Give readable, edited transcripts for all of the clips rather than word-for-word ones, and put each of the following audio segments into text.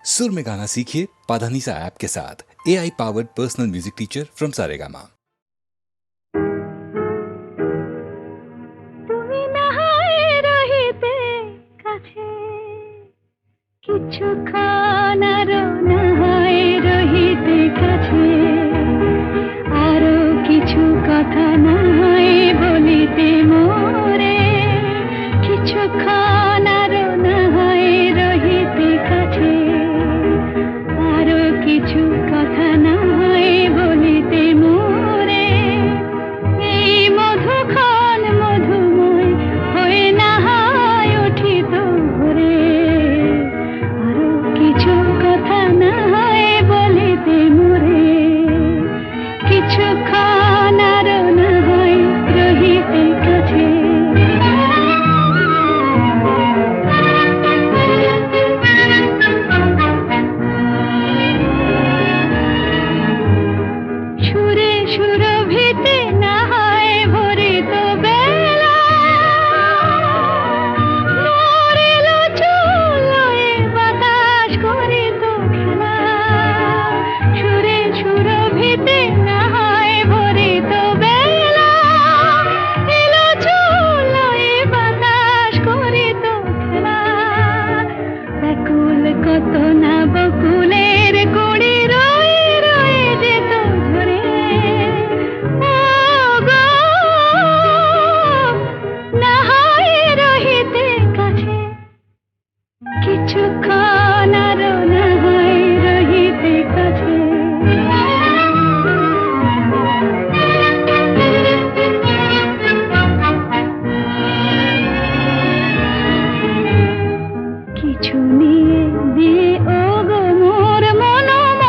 सुर में गाना सीखिए पाधानीसा ऐप के साथ। AI powered personal music teacher from Saregama. তুমি না হয় রহিতে কাছে, কিছুক্ষণ আরো না হয় রহিতে কাছে, আরো কিছু কথা না হয় বলিতে মোরে, কিছুক্ষণ আরো না হয় রহিতে কাছে, আরো কিছু কথা না হয় বলিতে মোরে, এই মধুক্ষণ মধুময় হয়ে না হয় উঠিত ভোরে, আরো কিছু কথা না হয় বলিতে মোরে, কিছুক্ষণ আরো না হয় রহিতে কাছে। সুরে সুরভিতে না হয় ভরিত বেলা, মরিল চুলোয় বাতাস করিত খেলা, সুরে সুরভিতে না হয় ভরিত বেলা, এলো চুলোয় বাতাস করিত খেলা, ব্যাকুল কত না বকুলের কুড়ি রয়ে রয়ে যেত ঝরে, ও গো না হয় রহিতে কাছে, কিছুক্ষণ আরো না হয় রহিতে কাছে। কিছু নিয়ে দিয়ে ও গো মোর মনোময়,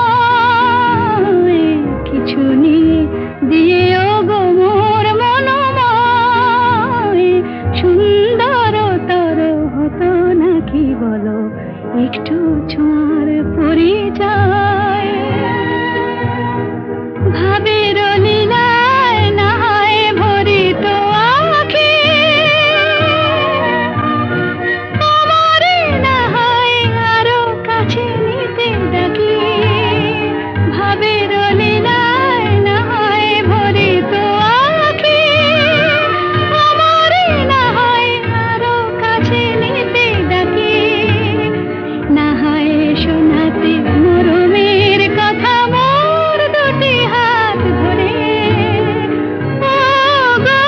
কিছু নিয়ে দিয়ে ও গো মোর মনোময়, সুন্দরতর হতো নাকি বলো একটু ছোঁয়ার পরিচয়, ভাবের লীলায় না হয় ভরিত আঁখি, আমারে না হয় আরো কাছে নিতে ডাকি, ভাবের লীলায় না হয় ভরিত আঁখি, আমারে না হয় আরো কাছে নিতে ডাকি, না হয় শোনাতে মরমের কথা মোর দুটি হাত ধরে, ও গো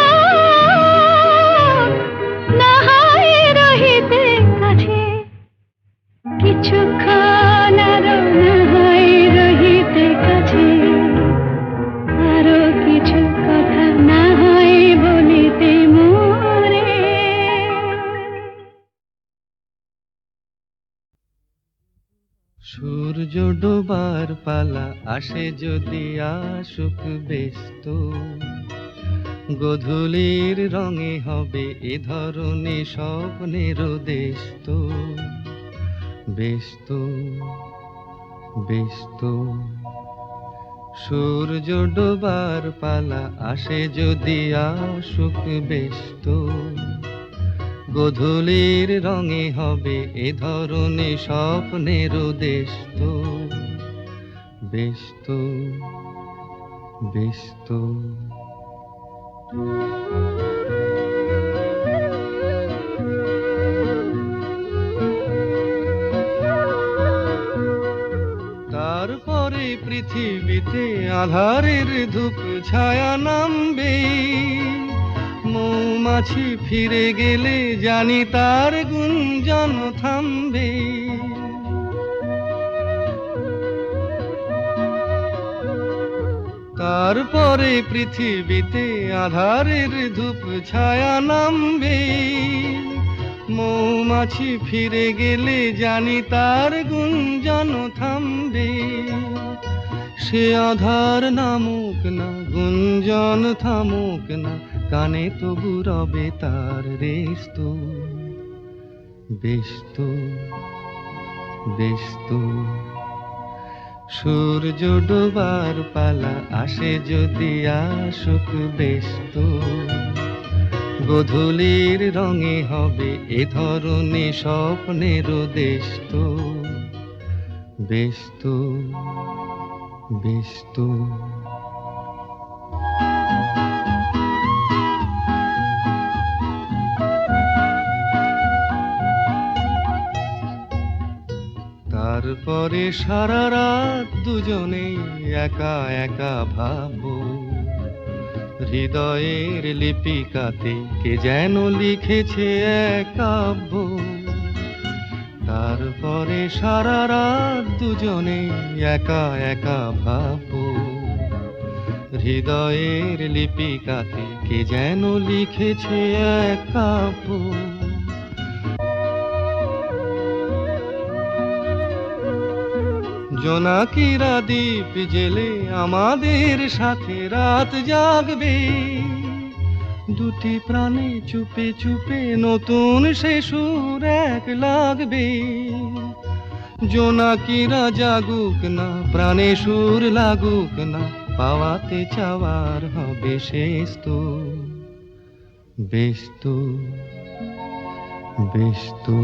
না হয় রহিতে কাছে, কিছুক্ষণ আরো না হয় রহিতে কাছে, আরো কিছু কথা না হয় বলিতে মোরে। সূর্য ডোবার পালা আসে যদি আসুক ব্যস্ত, গোধূলির রঙে হবে এ ধরনের স্বপ্নের দেশত, ব্যস্ত ব্যস্ত। সূর্য ডোবার পালা আসে যদি আসুক ব্যস্ত, গোধূলির রঙে হবে এ ধরনের স্বপ্নের দেশত, ব্যস্ত ব্যস্ত। তারপরে পৃথিবীতে আধারের ধূপ ছায়া নামবে, মৌমাছি ফিরে গেলে জানি তার গুঞ্জন থামবে, তারপরে পৃথিবীতে আধারের ধূপ ছায়া নামবে, মৌমাছি ফিরে গেলে জানি তার গুঞ্জন থামবে, সে আধার নামুক না গুঞ্জন থামুক না, কানে তবু রবে তার রেস্ত, ব্যস্ত ব্যস্ত। সূর্য ডোবার পালা আসে যদি আসুক ব্যস্ত, গোধূলির রঙে হবে এ ধরনের স্বপ্নের দেশত, বেশ তো, বেশ তো। তারপরে সারা রাত দুজনে একা একা ভাববো, হৃদয়ের লিপিকাতে কে যেন লিখেছে এক কাব্য। তারপরে সারা রাত দুজনে একা একা ভাববো, হৃদয়ের লিপিকাতে কে যেন লিখেছে এক কাব্য। জোনাকিরা দ্বীপ জেলে আমাদের সাথে রাত জাগবে, দুটি প্রাণে চুপে চুপে নতুন সে সুর এক লাগবে। জোনাকিরা জাগুক না, প্রাণে সুর লাগুক না, পাওয়াতে চাওয়ার হবে শেষ তো। বেশ তো, বেশ তো।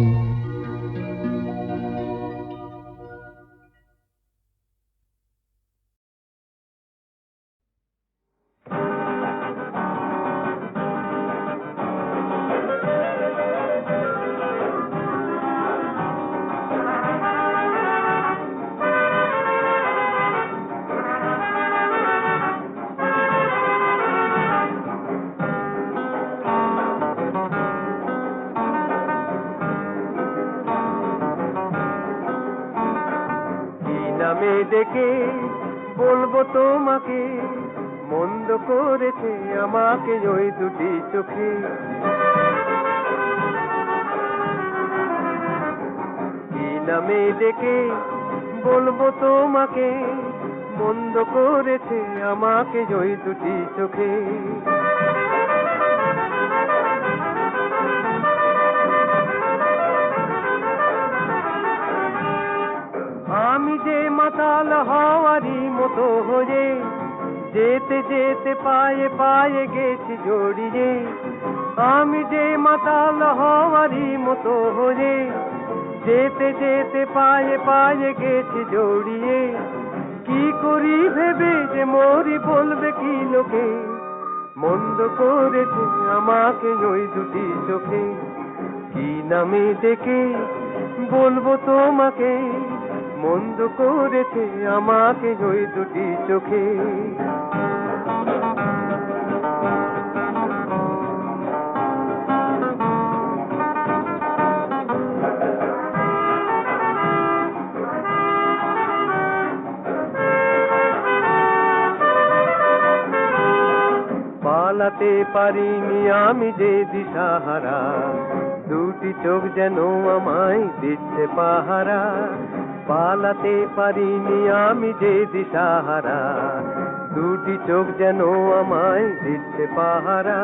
নামে ডেকে বলবো তোমাকে, মন্দ করেছে আমাকে ওই দুটি চোখে। কি নামে ডেকে বলবো তোমাকে, মন্দ করেছে আমাকে ওই দুটি চোখে। আমি যে মাতাল হওয়ারই মতো হয়ে, যেতে যেতে পায়ে পায়ে গেছি জড়িয়ে। আমি যে মাতাল হওয়ারই মতো হয়ে, যেতে যেতে পায়ে পায়ে গেছি জড়িয়ে। কি করি ভেবে যে মরি বলবে কি লোকে, মন্দ করেছে আমাকে ওই দুটি চোখে। কি নামে ডেকে বলবো তোমাকে, মন্দ করেছে আমাকে ওই দুটি চোখে। পালাতে পারিনি আমি যে দিশাহারা, দুটি চোখ যেন আমায় দিচ্ছে পাহারা। পালাতে পারিনি আমি যে দিশাহারা, দুটি চোখ যেন আমায় দিচ্ছে পাহারা।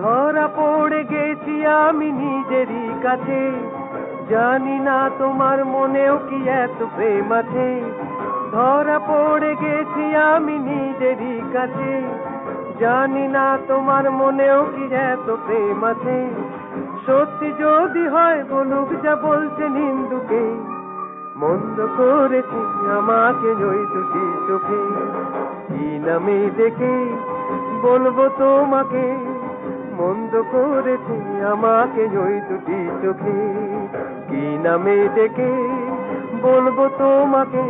ধরা পড়ে গেছি আমি নিজেরই কাছে, জানি না তোমার মনেও কি এত প্রেম আছে। ধরা পড়ে গেছি আমি নিজেরই কাছে, জানি না তোমার মনেও কি এত প্রেম আছে। সত্যি যদি হয় বলুক যা বলছে নিন্দুকে, মন্দ করেছি আমাকে ওই দুটি চোখে। কি নামে ডেকে বলবো তোমাকে, মন্দ করেছি আমাকে ওই দুটি চোখে। কি নামে ডেকে বলবো তোমাকে,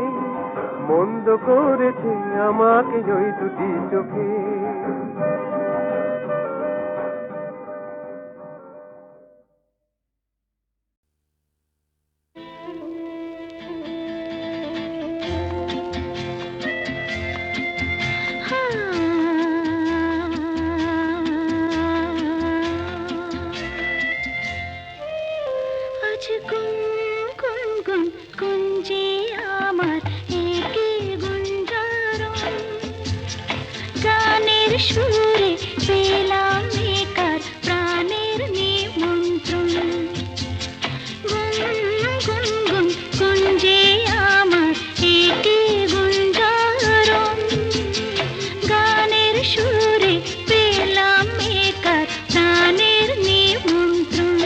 মন্দ করেছি আমাকে ওই দুটি চোখে। সুরে পেলাম একার প্রাণের নিমন্ত্রণ। গুন গুন গুন গুঞ্জে আমার একে গুঞ্জারণ। গানের সুরে পেলাম একার প্রাণের নিমন্ত্রণ।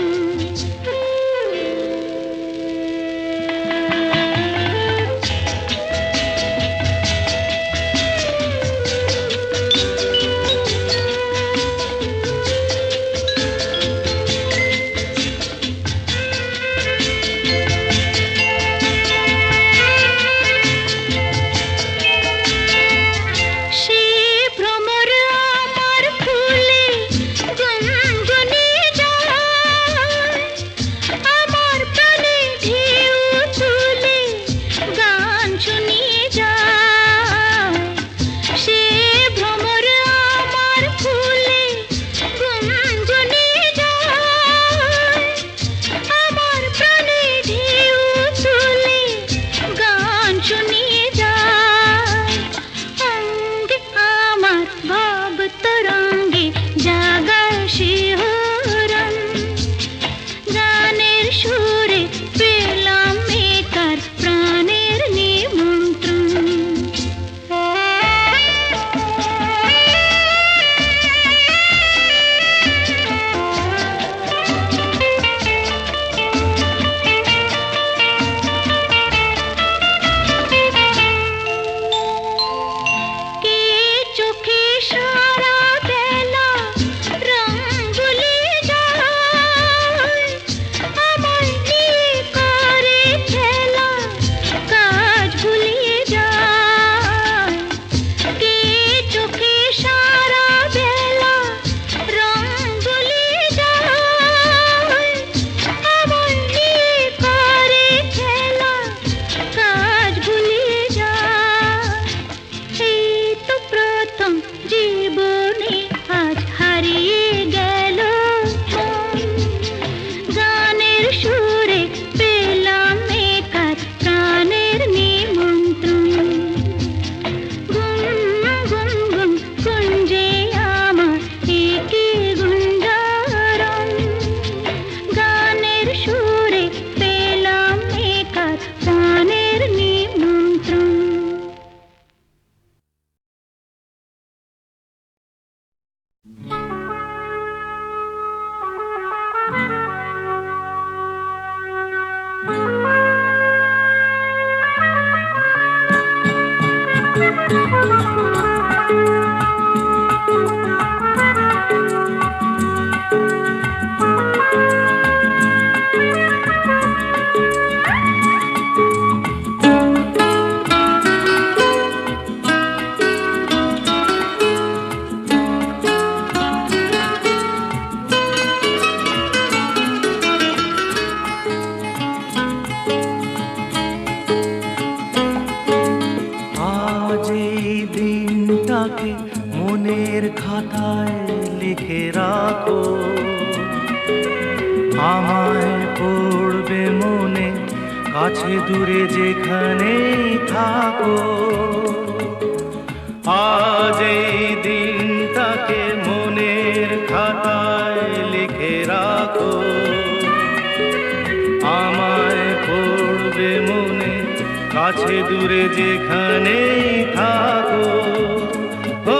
আজ এই দিনটাকে মনের খাতায় লিখে রাখো, আমায় পড়বে মনে, কাছে দূরে যেখানেই থাকো। আজ এই দিনটাকে মনের খাতায় লিখে রাখো, আমায় পড়বে মনে, কাছে দূরে যেখানেই থাকো। ও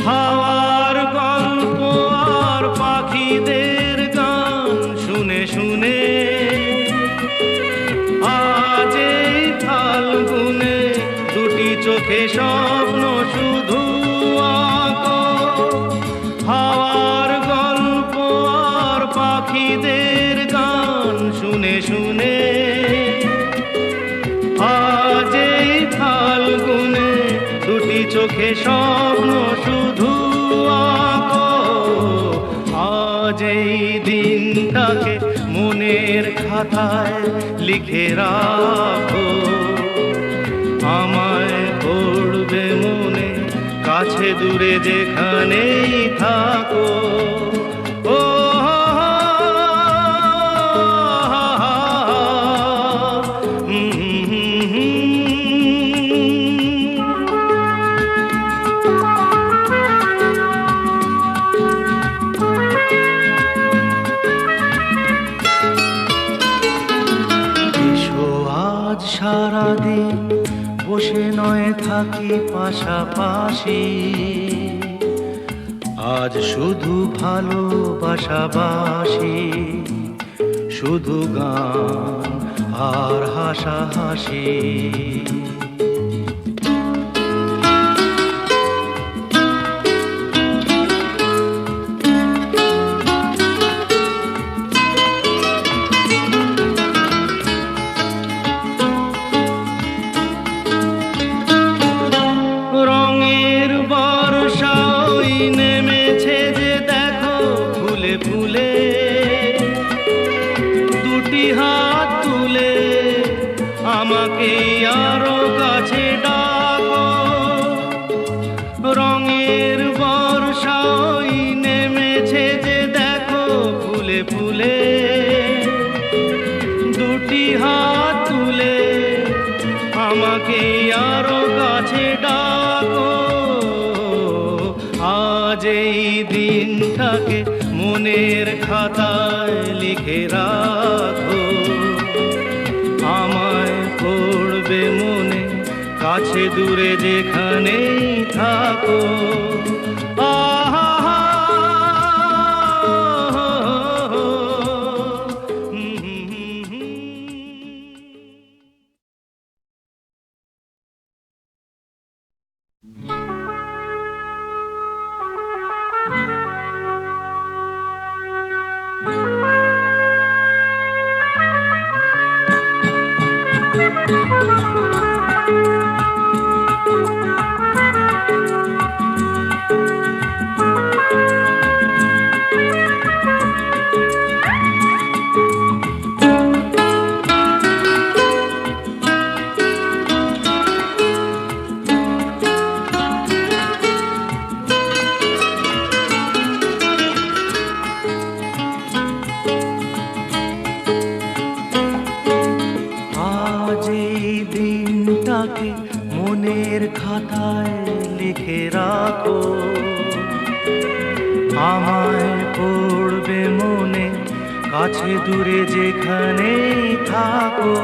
হাওয়ার গল্প আর পাখিদের গান শুনে শুনে আজ এই ফাল্গুনে দুটি চোখে স্বপ্ন শুধু আঁকো। হাওয়ার গল্প আর পাখিদের গান শুনে শুনে আজ এই ফাল্গুনে দুটি চোখে স্বপ্ন শুধু আঁকো। আজ এই দিনটাকে মনের খাতায় লিখে রাখো, আমায় পড়বে মনে, কাছে দূরে যেখানেই থাকো। ও সারাদিন বসে নয় থাকি পাশাপাশি, আজ শুধু ভালোবাসাবাসি, শুধু গান আর হাসাহাসি। আমাকে আরো কাছে ডাকো, রঙের বর্ষা ওই নেমেছে যে দেখো ফুলে ফুলে। দুটি হাত তুলে আমাকে আরো কাছে ডাকো। আজ এই দিনটাকে মনের খাতায় লিখে রাখো, আমায় পড়বে মনে, কাছে দূরে যেখানেই থাকো। মনের খাতায় লিখে রাখো, আমায় পড়বে মনে, কাছে দূরে যেখানেই থাকো।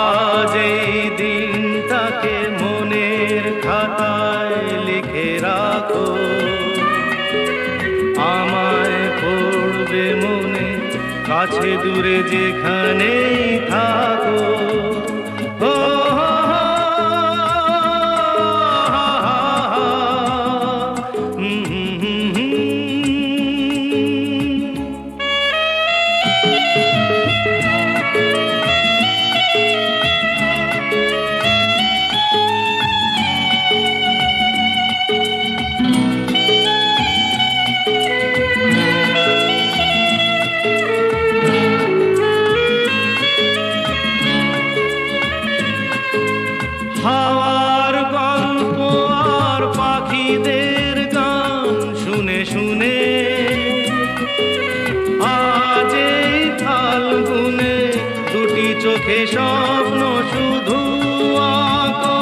আজ এই দিনটাকে মনের খাতায় লিখে রাখো, আমায় পড়বে মনে, কাছে দূরে যেখানেই থাকো। ও হাওয়ার গল্প আর পাখিদের গান শুনে শুনে আজ এই ফাল্গুনে দুটি চোখে স্বপ্ন শুধু আঁকো।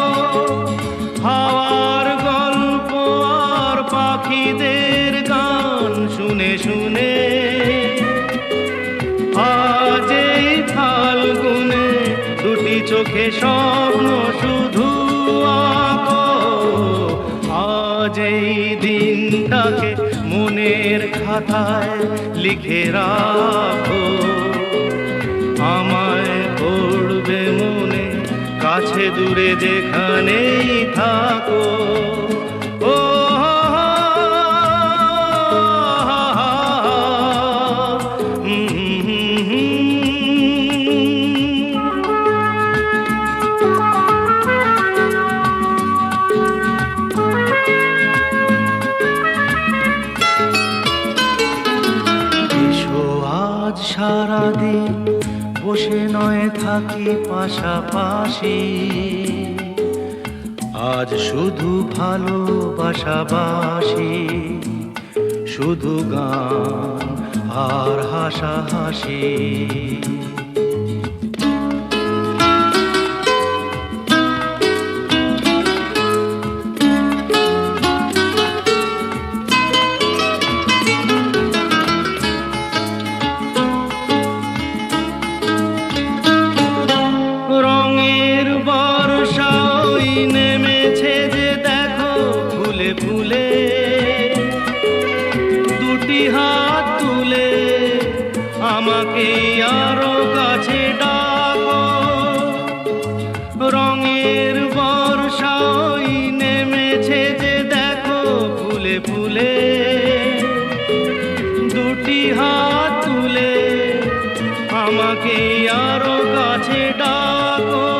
হাওয়ার গল্প আর পাখিদের গান শুনে শুনে আজ এই ফাল্গুনে দুটি চোখে স্বপ্ন শুধু আঁকো। আজ এই দিনটাকে মনের খাতায় লিখে রাখো, আমায় পড়বে মনে, কাছে দূরে যেখানেই থাকো। ও সারাদিন বসে নয় থাকি পাশাপাশি, আজ শুধু ভালোবাসাবাসি, শুধু গান আর হাসাহাসি। ফুলে দুটি হাত তুলে আমাকে আরো কাছে ডাকো। রঙের বর্ষা ওই নেমেছে যে দেখো ফুলে ফুলে, দুটি হাত তুলে আমাকে আরো কাছে ডাকো।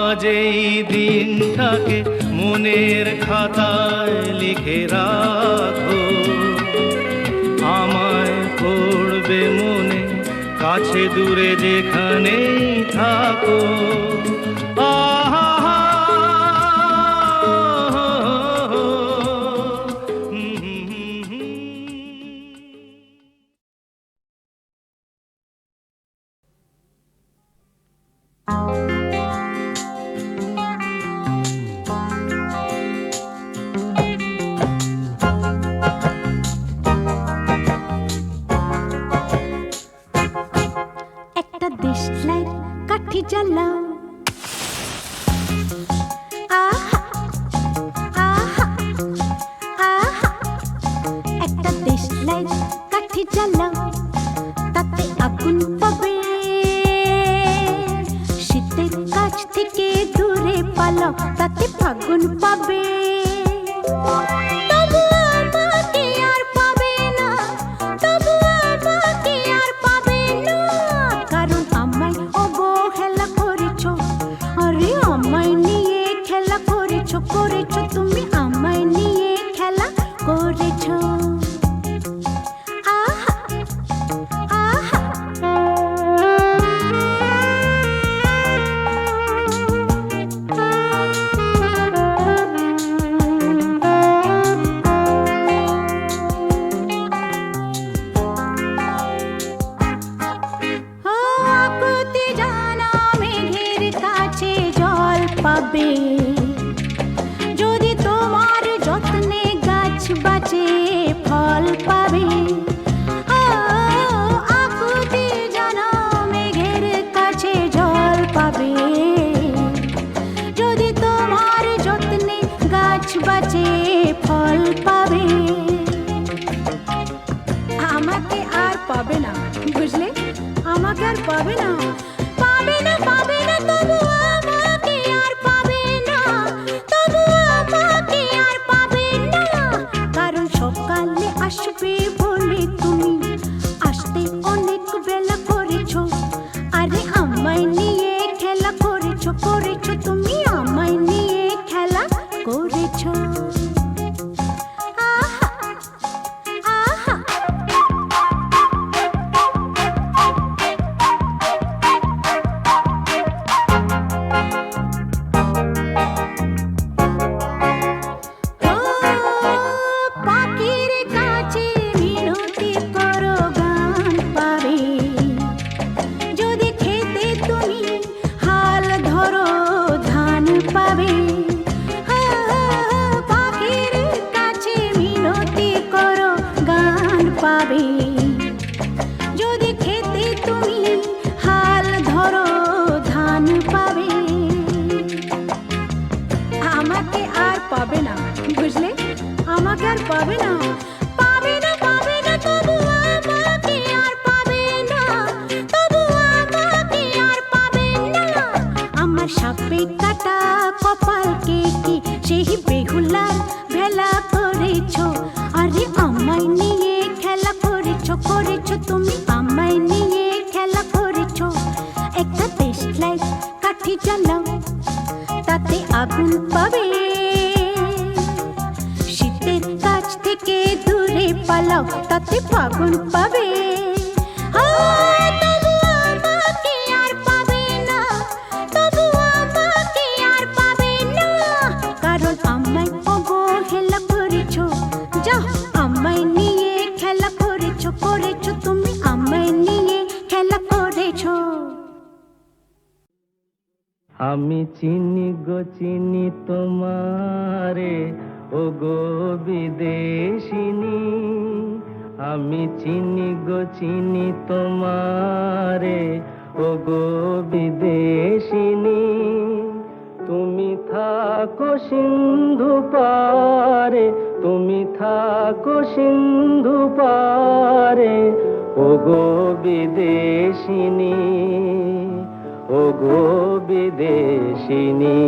আজ এই দিনটাকে মনের খাতায় লিখে রাখো, আমায় পড়বে মনে, কাছে দূরে যেখানেই থাকো। কাঠি জ্বালাও, আহা আহা আহা, একটা দেশলাই কাঠি জ্বালাও, তাতে আগুন পাবে, শীতের কাছ থেকে দূরে পালাও, তাতে ফাগুন পাবে। করেছো তুমি আমায় নিয়ে খেলা করেছো, আহা আহা। পাবে যদি তোমার যত্নে গাছ বাঁচে ফল পাবে আকুতি জানা মেঘের কাছে জল পাবে যদি তোমার যত্নে গাছ বাঁচে ফল পাবে আমাকে আর পাবে না বুঝলে আমাকে আর পাবে না পাবে না পাবে না তবু আমাকে আর পাবে না তবু আমাকে আর পাবে না কারণ সকালে আসবে বলে তুমি আসতে অনেক বেলা করেছো আরে আমায় নিয়ে খেলা করেছো করেছো তুমি আমায় নিয়ে খেলা করেছো আহা আহা পাখির কাছে মিনতি করো গান পাবে যদি খেতে তুমি হাল ধরো ধান পাবে পাখির কাছে মিনতি করো গান পাবে যদি খেতে তুমি হাল ধরো ধান পাবে আমাকে আর পাবে না বুঝলে আমাকে আর পাবে না পাবে না পাবে না তবু আমাকে আর পাবে না তবু আমাকে আর পাবে না আমার সাপে কাটা কপালকে কি সেই বেহুলার ভেলা করেছো আরে আমায় নিয়ে খেলা করেছো করেছো তুমি আমায় নিয়ে খেলা করেছো একটা দেশ লাইট কাঠি জ্বালাও তাতে আগুন পাবে শীতের কাছ থেকে দূরে পালাও তাতে ফাগুন পাবে তবু আমাকে আর পাবে না তবু আমাকে আর পাবে না কারণ আমায় অবহেলা করেছো যাও আমায় নিয়ে খেলা করেছো করেছো তুমি আমায় নিয়ে খেলা করেছো আমি চিনি গো চিনি তোমারে ও গো বিদেশিনী আমি চিনি গো চিনি তোমারে ও গো বিদেশিনী তুমি থাকো সিন্ধু পারে তুমি থাকো সিন্ধু পারে ও গো বিদেশিনী ও গো বিদেশিনী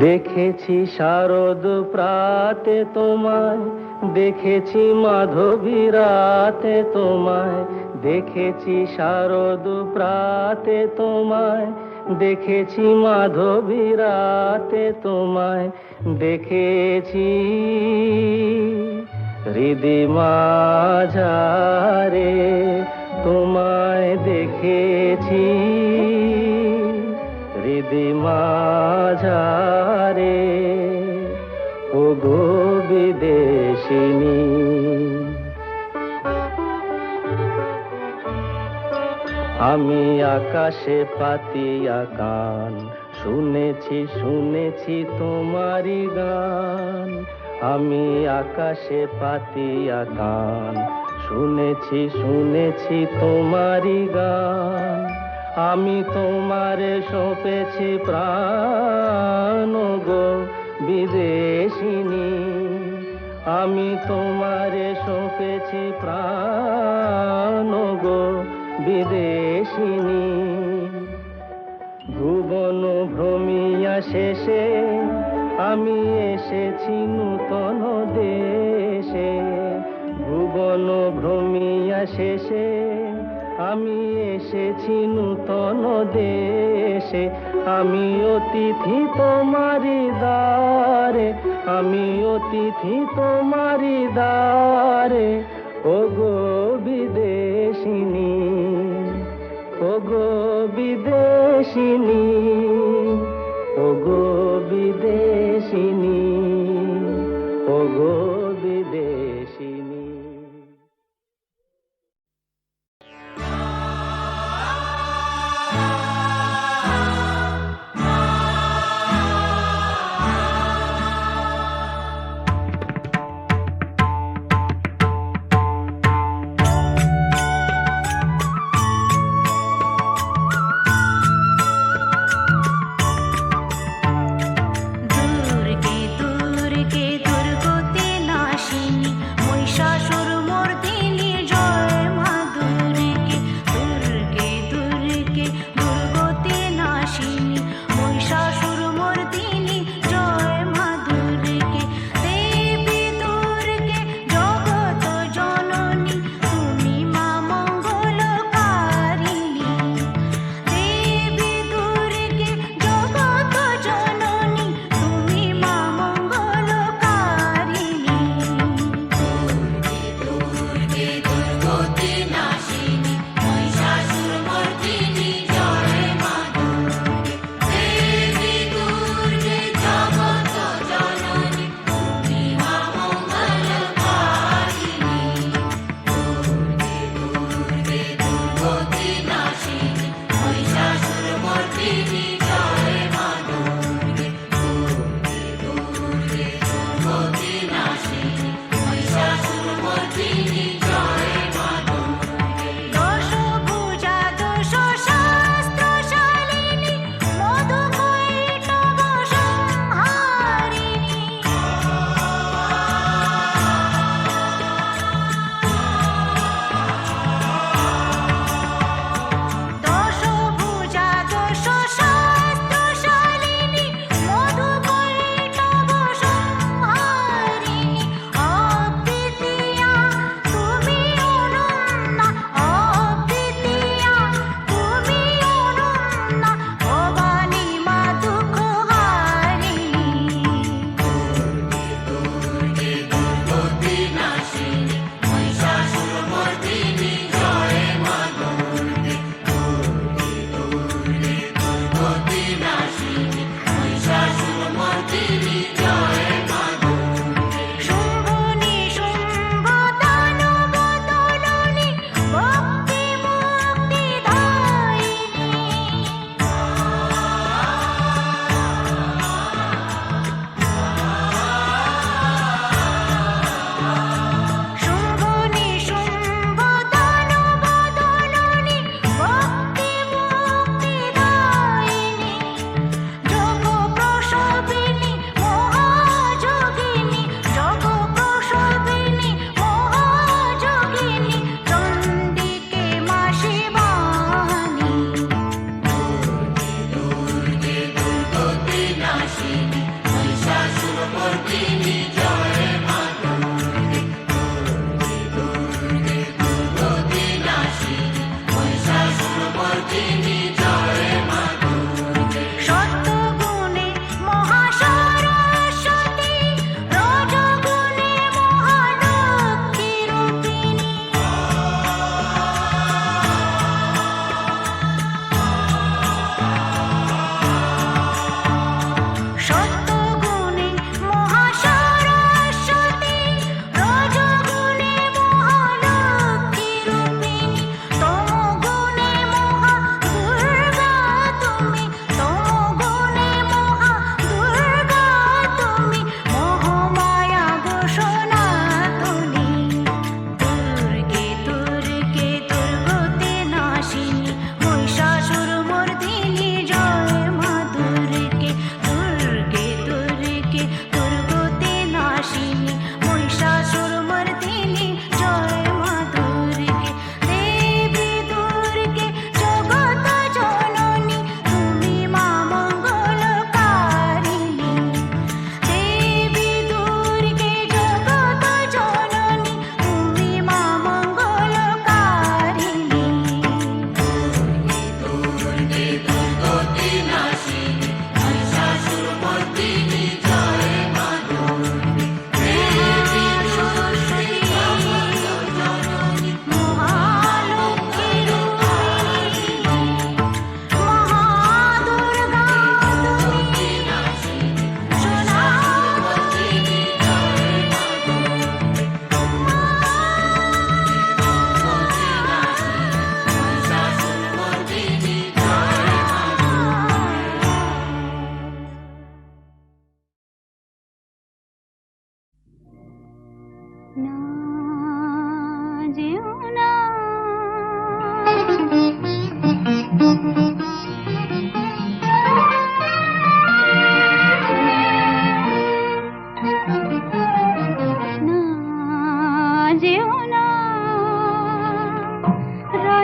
দেখেছি শারদ প্রাতে তোমায় দেখেছি মাধবী রাতে তোমায় দেখেছি শারদ প্রাতে তোমায় দেখেছি মাধবী রাতে তোমায় দেখেছি হৃদি মাঝারে তোমায় দেখেছি হৃদি মাঝারে ও গো বিদেশিনী আমি আকাশে পাতিয়া গান শুনেছি শুনেছি তোমারি গান আমি আকাশে পাতিয়া গান শুনেছি শুনেছি তোমারি গান আমি তোমারে সঁপেছি প্রাণ গো বিদেশিনী আমি তোমারে সঁপেছি প্রাণ গো বিদেশিনী ভুবন ভ্রমিয়া শেষে আমি এসেছি নূতন দেশে ভুবন ভ্রমিয়া শেষে আমি এসেছি নূতন দেশে আমি অতিথি তোমারি দ্বারে আমি অতিথি তোমারি দ্বারে ও গো বিদেশিনী ও গো বিদেশিনী ও গো বিদেশিনী ও গো বিদেশিনী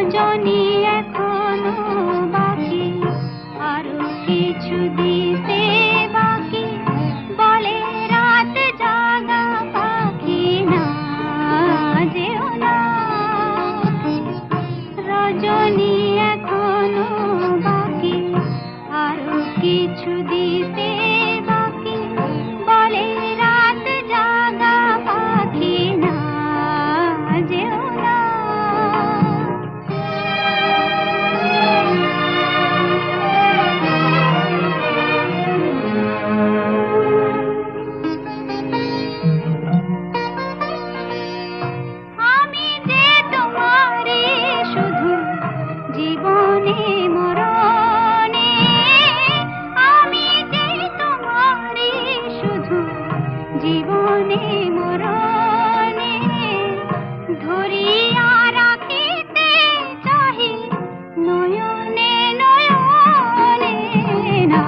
রজনী এখনো বাকি, আরো কিছু দিতে বাকি, বলে রাত জাগা পাখি না যেও না। রজনী এখনো বাকি, আরো কিছু দিতে বাকি, বলে রাত জাগা পাখি না যেও না। আমি যে তোমারে শুধু জীবনে মরণে, আমি যে তোমারে শুধু জীবনে মরণে, ধরিয়া রাখিতে চাহি নয়নে নয়নে না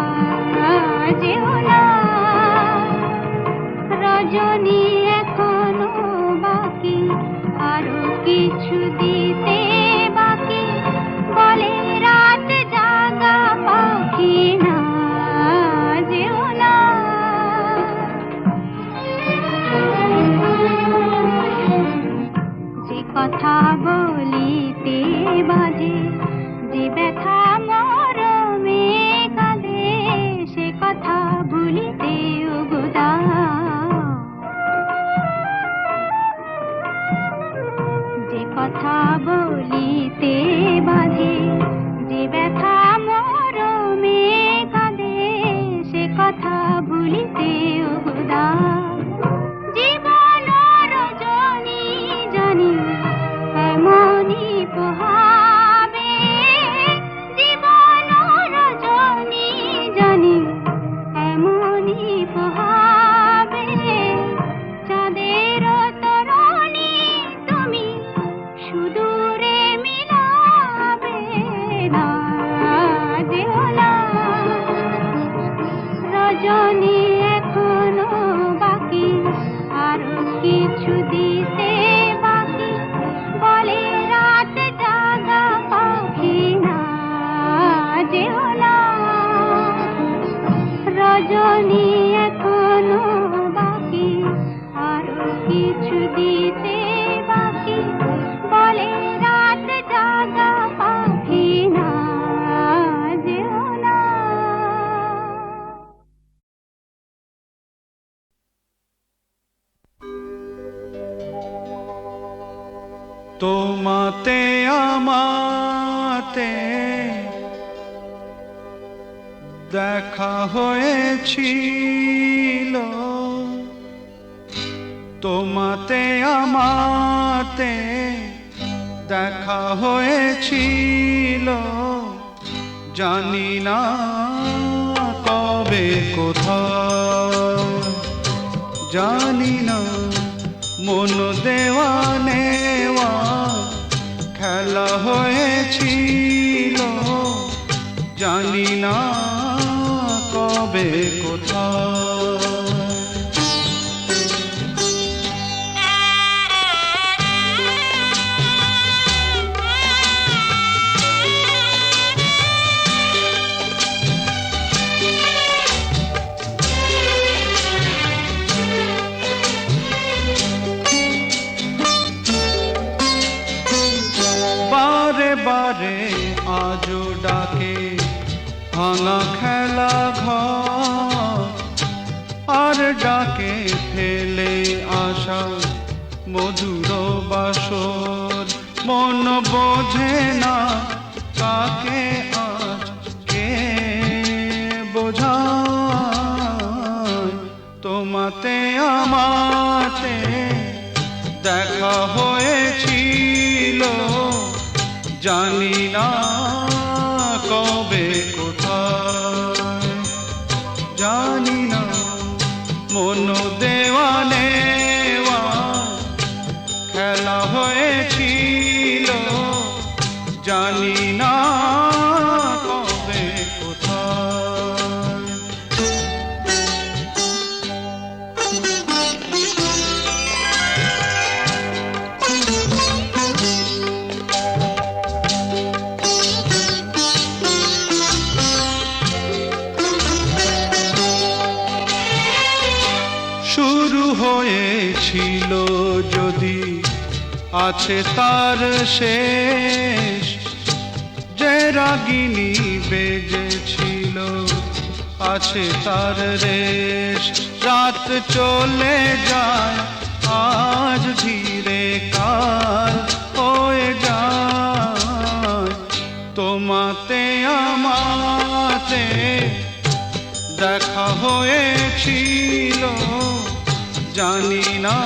যেও না। রজনী এখনো বাকি, আরো কিছু দিতে বাকি, বলে রাত জাগা পাখি না যেও না। যে কথা বলিতে বাজে, যে ব্যথা মরমে কাঁদে, সে কথা ভুলিতে উগদা। যে কথা বলিতে বাজে, যে ব্যথা মরমে কাঁদে, সে কথা ভুলিতে উগদা। জীবন রজনী জানি এমনই পোহাবে, জীবন রজনী জানি এমনই পোহাবে, চাঁদের তরণী তুমি সুদূরে মিলাবে না যেও না। রজনী এখনো বাকি, আরো কিছু দিতে বাকি, বলে রাত জাগা পাখি না যেও না। রজনী এখনো বাকি, আরো কিছু দিতে বাকি, বলে রাত জাগা পাখি না যেও না। তোমাতে আমাতে দেখা হয়েছিল, তোমাতে আমাতে দেখা হয়েছিল, জানি না কবে কোথায়, জানি না মন দেওয়া নেওয়া খেলা হয়েছিল, জানি না কবে কোথায়। বারে বারে আজও ডাকে ভাঙা খেলা ঘর, আর ডাকে ফেলে আসা মধুর বাসর। মন বোঝে না কাকে আজ কে বোঝায়, তোমাতে আমাতে দেখা হয়েছিল, জানি না কবে কোথায়, জানি না মন দেওয়া নেওয়া খেলা হয়েছিল, জানি না কবে কোথায়। আছে তার শেষ, যে রাগিনী বেজেছিল আছে তার রেশ। রাত চলে যায় আজ ধীরে কাল হয়ে যায়, তোমাতে আমাতে দেখা হয়েছিল জানি না